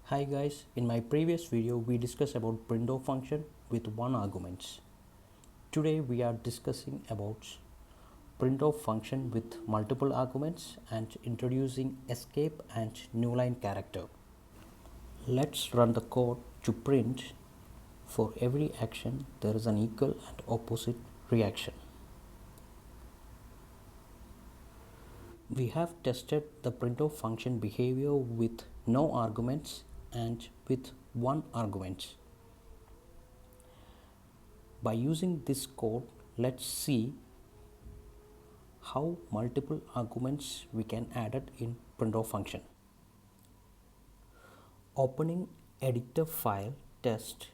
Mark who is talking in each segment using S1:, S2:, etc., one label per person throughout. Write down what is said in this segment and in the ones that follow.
S1: Hi guys, in my previous video we discussed about printf function with one arguments. Today we are discussing about printf function with multiple arguments and introducing escape and newline character. Let's run the code to print for every action there is an equal and opposite reaction. We have tested the printf function behavior with no arguments and with one argument. By using this code, let's see how multiple arguments we can add it in printf function. Opening editor file test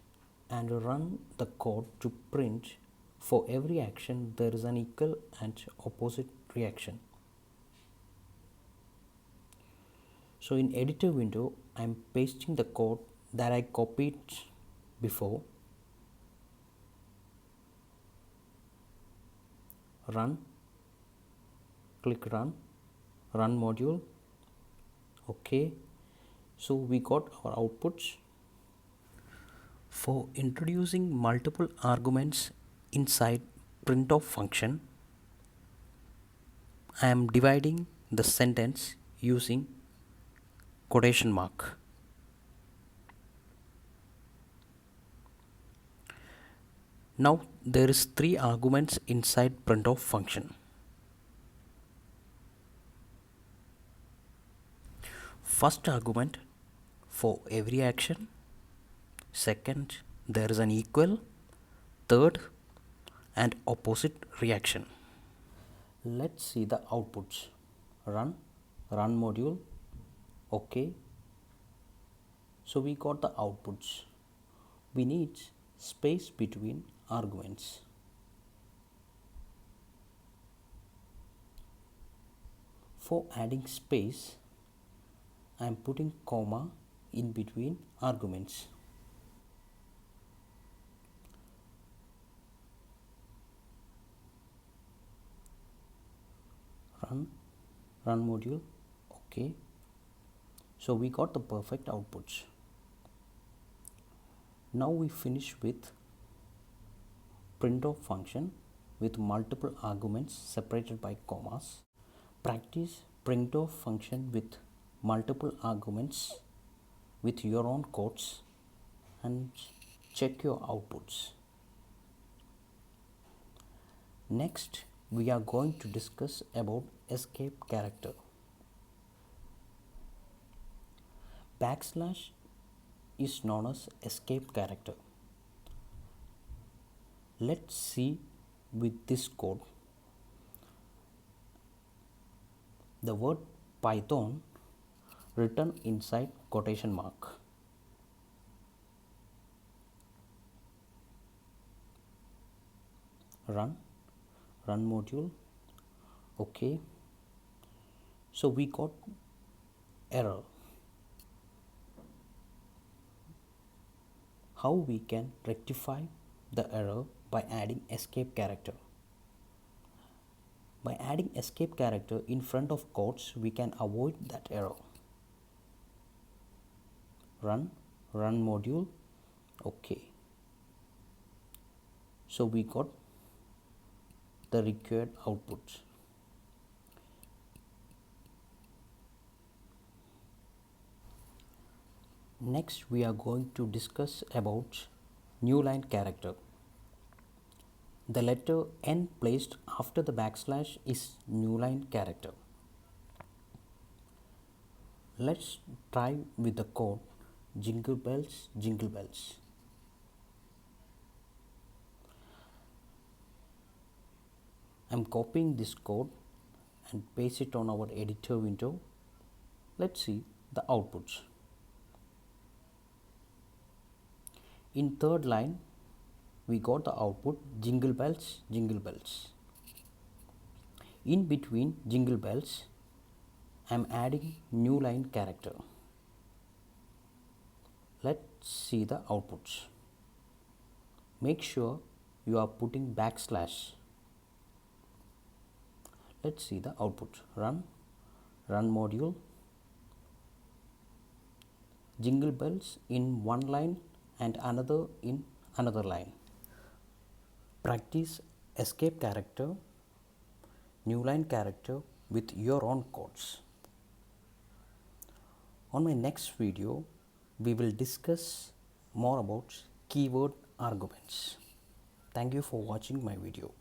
S1: and run the code to print for every action there is an equal and opposite reaction. So in editor window I am pasting the code that I copied before. Run, click run module. Okay, so we got our outputs. For introducing multiple arguments inside printf function, I am dividing the sentence using quotation mark. Now there is 3 arguments inside printf function. First argument for every action, second there is an equal, third and opposite reaction. Let's see the outputs. Run module. Okay, so we got the outputs. We need space between arguments. For adding space, I am putting comma in between arguments. Run module. Okay, so we got the perfect outputs. Now we finish with printf function with multiple arguments separated by commas. Practice printf function with multiple arguments with your own codes and check your outputs. Next, we are going to discuss about escape character. Backslash is known as escape character. Let's see with this code. The word Python written inside quotation mark. Run module. Okay, so we got error. How we can rectify the error by adding escape character? By adding escape character in front of quotes, we can avoid that error. Run module. Okay, so we got the required outputs. Next, we are going to discuss about newline character. The letter N placed after the backslash is newline character. Let's try with the code jingle bells, jingle bells. I'm copying this code and paste it on our editor window. Let's see the outputs. In third line, we got the output jingle bells, jingle bells. In between jingle bells, I am adding newline character. Let's see the outputs. Make sure you are putting backslash. Let's see the output. Run module. jingle bells in one line and another in another line. Practice escape character, Newline character with your own codes. On my next video, we will discuss more about keyword arguments. Thank you for watching my video.